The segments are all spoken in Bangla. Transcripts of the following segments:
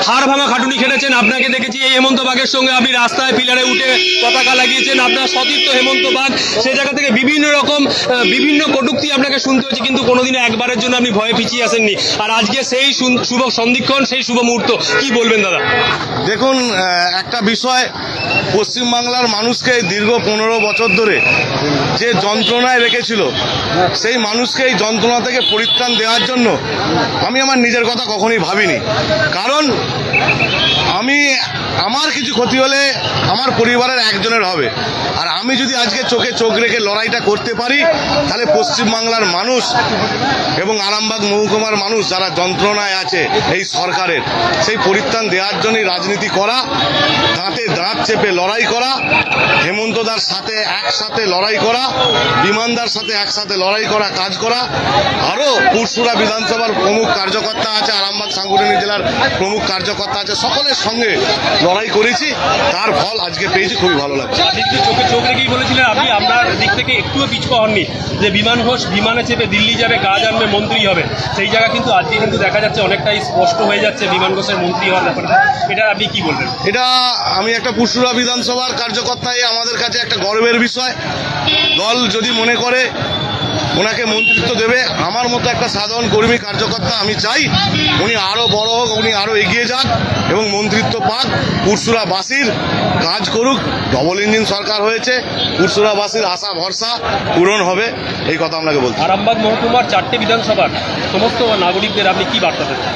হাড় ভাঙা খাটুনি খেটেছেন। আপনাকে দেখেছি এই হেমন্ত বাগের সঙ্গে আপনি রাস্তায় পিলারে উঠে পতাকা লাগিয়েছেন। আপনার সতীর্থ হেমন্ত বাগ, সে জায়গা থেকে বিভিন্ন রকম বিভিন্ন কটূক্তি আপনাকে শুনতে হচ্ছে, কিন্তু কোনোদিনও একবারের জন্য আপনি ভয়ে পিছিয়ে আসেননি। আর আজকে সেই শুভ সন্ধিক্ষণ, সেই শুভ মুহূর্ত, কি বলবেন দাদা? দেখুন, একটা বিষয়, পশ্চিমবাংলার মানুষকে দীর্ঘ 15 বছর ধরে যে যন্ত্রণায় রেখেছিল, সেই মানুষকে এই যন্ত্রণা থেকে পরিত্রাণ দেওয়ার জন্য আমি আমার নিজের কথা কখনোই ভাবিনি। কারণ আমার কিছু ক্ষতি হলে আমার পরিবারের একজনের হবে, আর আমি যদি আজকে চোখে চোখ রেখে লড়াইটা করতে পারি, তাহলে পশ্চিমবাংলার মানুষ এবং আরামবাগ মহকুমার মানুষ যারা যন্ত্রণায় আছে এই সরকারের, সেই পরিত্রাণ দেওয়ার জন্যই রাজনীতি করা, দাঁতে দাঁত চেপে লড়াই করা, হেমন্তদার সাথে একসাথে লড়াই করা, বিমানদার সাথে একসাথে লড়াই করা, কাজ করা। আরও পুরসুরা বিধানসভার প্রমুখ কার্যকর্তা আছে, আরামবাগ সাংগঠনিক জেলার প্রমুখ কার্যকর্তা আছে, সকলের সঙ্গে লড়াই করেছি, তার ফল আজকে পেয়েছি, খুবই ভালো লাগছে। চোখে চোখ রেখেই বলেছিলেন আপনি, আপনার দিক থেকে একটুও পিছপা হননি যে বিমান ঘোষ বিমানে চেপে দিল্লি যাবে, কাজ আনবে, মন্ত্রী হবে। সেই জায়গা কিন্তু আজকে কিন্তু দেখা যাচ্ছে অনেকটাই স্পষ্ট হয়ে যাচ্ছে বিমান ঘোষের মন্ত্রী হওয়ার ব্যাপারে। এটা আপনি কি বলবেন? এটা আমি একটা পুরসুরা বিধানসভার কার্যকর্তায় আমাদের কাছে একটা গর্বের বিষয়। দল যদি মনে করে ওনাকে মন্ত্রিত্ব দেবে, আমার মতো একটা সাধারণ কর্মী কার্যকর্তা আমি চাই উনি আরও বড় হোক, উনি আরও এগিয়ে যাক এবং মন্ত্রিত্ব পাক, পুরসুরাবাসীর কাজ করুক। ডবল ইঞ্জিন সরকার হয়েছে, পুরসুরাবাসীর আশা ভরসা পূরণ হবে, এই কথা আপনাকে বলছি। আরামবাগ মহকুমার 4টে বিধানসভার সমস্ত নাগরিকদের আপনি কি বার্তা দেবেন?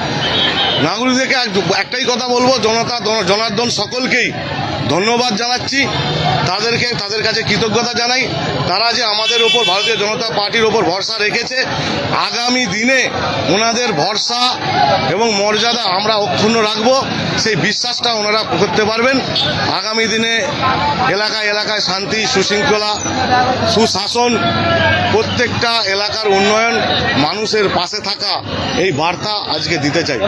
নাগরিকদেরকে একটাই কথা বলবো, জনার্দন সকলকেই ধন্যবাদ জানাচ্ছি, তাদের কাছে কৃতজ্ঞতা জানাই। তারা যে আমাদের ওপর, ভারতীয় জনতা পার্টির ওপর ভরসা রেখেছে, আগামী দিনে ওনাদের ভরসা এবং মর্যাদা আমরা অক্ষুণ্ণ রাখবো, সেই বিশ্বাসটা ওনারা করতে পারবেন। আগামী দিনে এলাকায় এলাকায় শান্তি, সুশৃঙ্খলা, সুশাসন, প্রত্যেকটা এলাকার উন্নয়ন, মানুষের পাশে থাকা, এই বার্তা আজকে দিতে চাই।